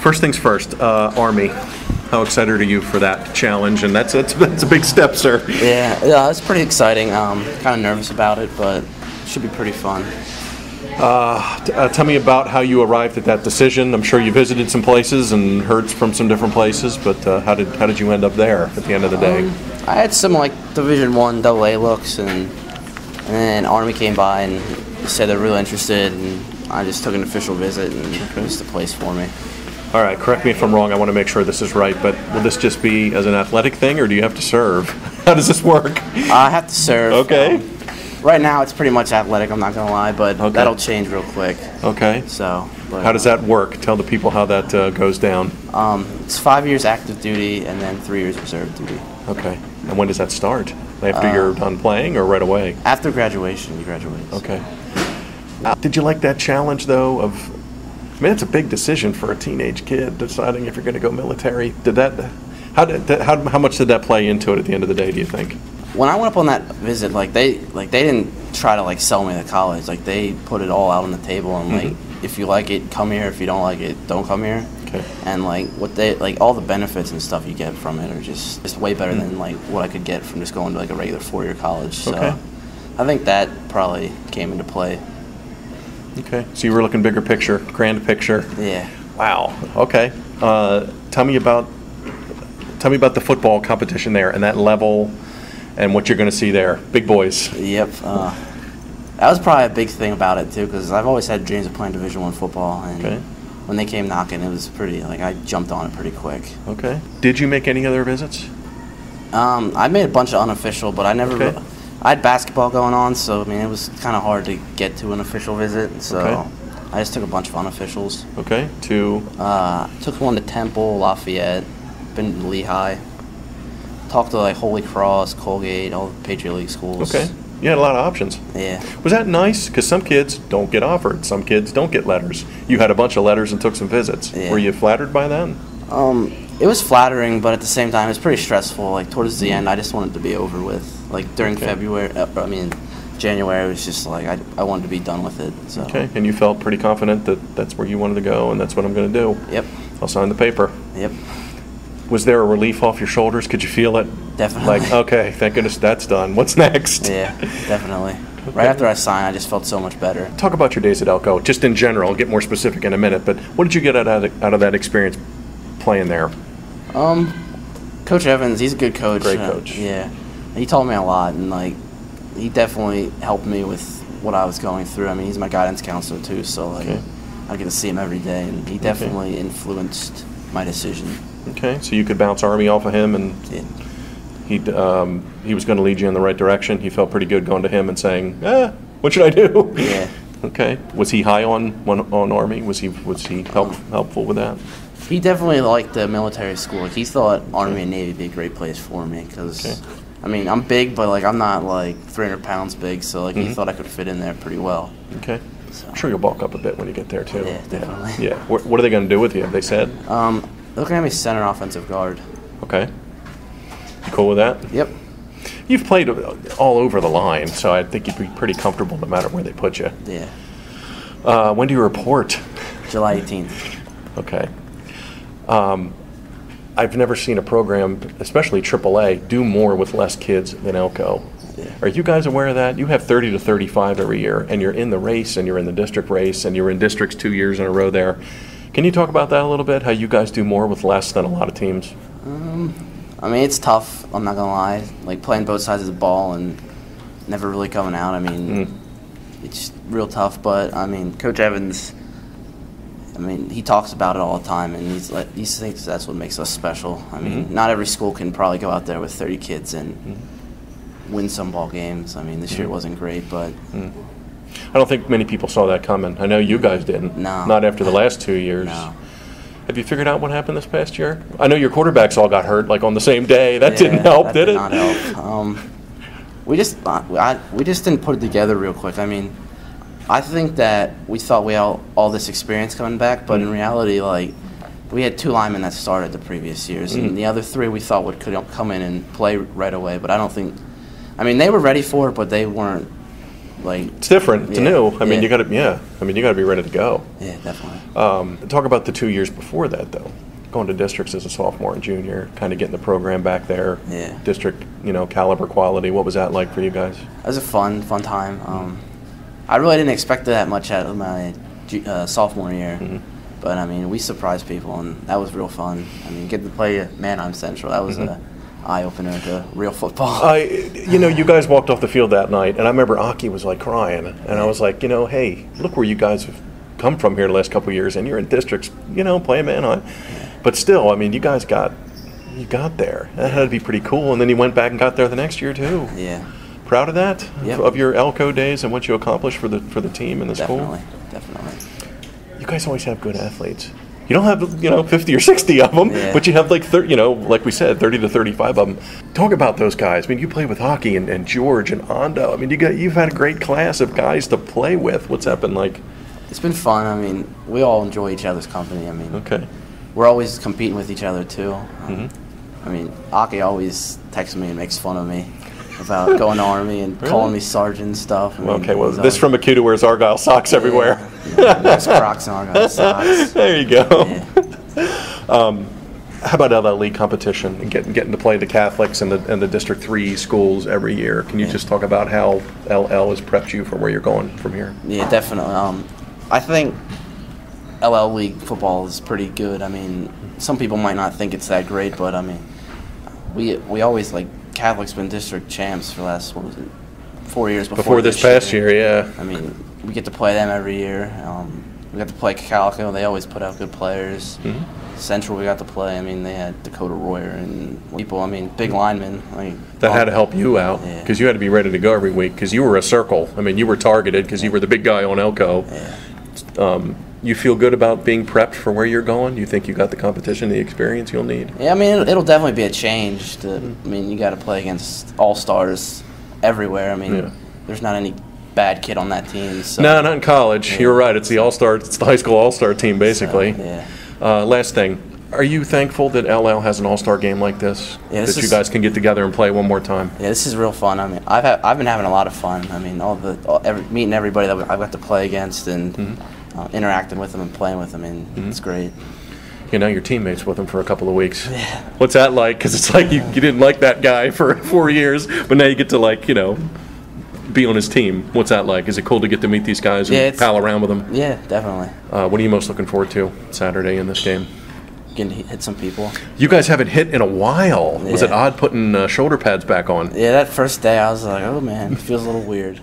First things first, Army. How excited are you for that challenge? And that's a big step, sir. Yeah, it's pretty exciting. Kind of nervous about it, but it should be pretty fun. Tell me about how you arrived at that decision. I'm sure you visited some places and heard from some different places, but how did you end up there at the end of the day? I had some like Division I AA looks, and then Army came by and said they're really interested, and I just took an official visit, and it was the place for me. All right, correct me if I'm wrong. I want to make sure this is right, but will this just be as an athletic thing, or do you have to serve? How does this work? I have to serve. Okay. Right now, it's pretty much athletic, I'm not going to lie, but okay. That'll change real quick. Okay. So, how does that work? Tell the people how that goes down. It's 5 years active duty and then 3 years reserve duty. Okay. And when does that start? After you're done playing or right away? After graduation, you graduate. Okay. Did you like that challenge, though, I mean, it's a big decision for a teenage kid deciding if you're going to go military. How much did that play into it at the end of the day, do you think? When I went up on that visit, they didn't try to sell me to college. They put it all out on the table, and if you like it, come here. If you don't like it, don't come here. Okay. And all the benefits and stuff you get from it are just way better than what I could get from just going to a regular 4-year college. So okay. I think that probably came into play. Okay. So you were looking bigger picture, grand picture. Yeah. Wow. Okay. Tell me about the football competition there and that level. And what you're going to see there, big boys. Yep. That was probably a big thing about it too, because I've always had dreams of playing Division I football, and when they came knocking, it was pretty. I jumped on it pretty quick. Okay. Did you make any other visits? I made a bunch of unofficial, but I never. Okay. I had basketball going on, so I mean it was kind of hard to get to an official visit. So I just took a bunch of unofficials. Okay. Took one to Temple, Lafayette, been to Lehigh. Talked to Holy Cross, Colgate, all the Patriot League schools. Okay. You had a lot of options. Yeah. Was that nice? Because some kids don't get offered. Some kids don't get letters. You had a bunch of letters and took some visits. Yeah. Were you flattered by that? It was flattering, but at the same time, it was pretty stressful. Towards the end, I just wanted to be over with. During January, it was just I wanted to be done with it. So. Okay. And you felt pretty confident that that's where you wanted to go and that's what I'm going to do. Yep. I'll sign the paper. Yep. Was there a relief off your shoulders? Could you feel it? Definitely. Okay, thank goodness that's done. What's next? Yeah, definitely. Okay. Right after I signed, I just felt so much better. Talk about your days at Elco, just in general. I'll get more specific in a minute, but what did you get out of that experience playing there? Coach Evans, he's a good coach. Great coach. Yeah. He taught me a lot, and he definitely helped me with what I was going through. I mean, he's my guidance counselor too, so I get to see him every day, and he definitely influenced my decision. Okay, so you could bounce Army off of him, and he was going to lead you in the right direction. He felt pretty good going to him and saying, what should I do? Yeah. Okay. Was he high on Army? Was he helpful with that? He definitely liked the military school. He thought Army and Navy would be a great place for me because, I mean, I'm big, but I'm not 300 pounds big, so he thought I could fit in there pretty well. Okay. So. I'm sure you'll bulk up a bit when you get there too. Yeah, definitely. Yeah. What are they going to do with you? Have they said? Looking at me center offensive guard. Okay. You cool with that? Yep. You've played all over the line, so I think you'd be pretty comfortable no matter where they put you. Yeah. When do you report? July 18th. Okay. I've never seen a program, especially AAA, do more with less kids than Elco. Yeah. Are you guys aware of that? You have 30 to 35 every year, and you're in the race, and you're in the district race, and you're in districts 2 years in a row there. Can you talk about that a little bit, how you guys do more with less than a lot of teams? I mean, it's tough, I'm not going to lie. Playing both sides of the ball and never really coming out. I mean, it's real tough, but, I mean, Coach Evans, he talks about it all the time, and he thinks that's what makes us special. I mean, not every school can probably go out there with 30 kids and win some ball games. I mean, this year wasn't great, but... I don't think many people saw that coming. I know you guys didn't. No. Not after the last 2 years. No. Have you figured out what happened this past year? I know your quarterbacks all got hurt on the same day. That didn't help, did it? That did not help. We just didn't put it together real quick. I mean, I think that we thought we had all this experience coming back, but in reality, we had 2 linemen that started the previous years, and the other 3 we thought could come in and play right away. But I don't think. I mean, they were ready for it, but they weren't Like it's different. It's new. I mean, yeah. you got to you got to be ready to go. Yeah, definitely. Talk about the 2 years before that, though. Going to districts as a sophomore and junior, kind of getting the program back there. Yeah. District, caliber, quality. What was that like for you guys? It was a fun time. I really didn't expect that much out of my sophomore year. Mm-hmm. But, I mean, we surprised people, and that was real fun. I mean, getting to play at Mannheim Central, that was an eye-opener to real football. You guys walked off the field that night, and I remember Aki was, like, crying. And I was like, hey, look where you guys have come from here the last couple of years, and you're in districts, playing Mannheim. But still, I mean, you guys got there. That had to be pretty cool. And then you went back and got there the next year, too. Yeah. Proud of that? Yep. Of your Elco days and what you accomplished for the team and the school? Definitely. You guys always have good athletes. You don't have 50 or 60 of them, but you have like 30, like we said, 30 to 35 of them. Talk about those guys. I mean, you play with Hockey and George and Ando. I mean, you've had a great class of guys to play with. What's that been like? It's been fun. I mean, we all enjoy each other's company. I mean, we're always competing with each other too. I mean, Aki always texts me and makes fun of me about going to Army and calling me sergeant and stuff. I mean, this from a kid who wears Argyle socks everywhere. There's Crocs and Argyle socks. There you go. Yeah. How about LL League competition and getting to play the Catholics and the District 3 schools every year? Can you just talk about how LL has prepped you for where you're going from here? Yeah, definitely. I think LL League football is pretty good. I mean, some people might not think it's that great, but I mean, we always Catholics been district champs for the last 4 years before this past year. Yeah. I mean, we get to play them every year. We got to play Calico. They always put out good players. Central we got to play. I mean, they had Dakota Royer and people. I mean, big linemen. That had to help you out because you had to be ready to go every week because you were a circle. I mean, you were targeted because you were the big guy on Elco. Yeah. You feel good about being prepped for where you're going? You think you got the competition, the experience you'll need? Yeah, I mean, it'll definitely be a change. I mean, you got to play against all-stars everywhere. I mean, there's not any bad kid on that team. So. No, not in college. You're right. It's the all-star. It's the high school all-star team, basically. So, last thing. Are you thankful that LL has an all-star game like this? Yeah, that you guys can get together and play one more time? Yeah, this is real fun. I mean, I've been having a lot of fun. I mean, meeting everybody that I've got to play against and interacting with them and playing with them, and it's great. Your teammates with them for a couple of weeks. Yeah. What's that like? Because it's like you didn't like that guy for 4 years, but now you get to be on his team. What's that like? Is it cool to get to meet these guys and pal around with them? Yeah, definitely. What are you most looking forward to Saturday in this game? Getting to hit some people. You guys haven't hit in a while. Yeah. Was it odd putting shoulder pads back on? Yeah, that first day I was like, oh man, it feels a little weird.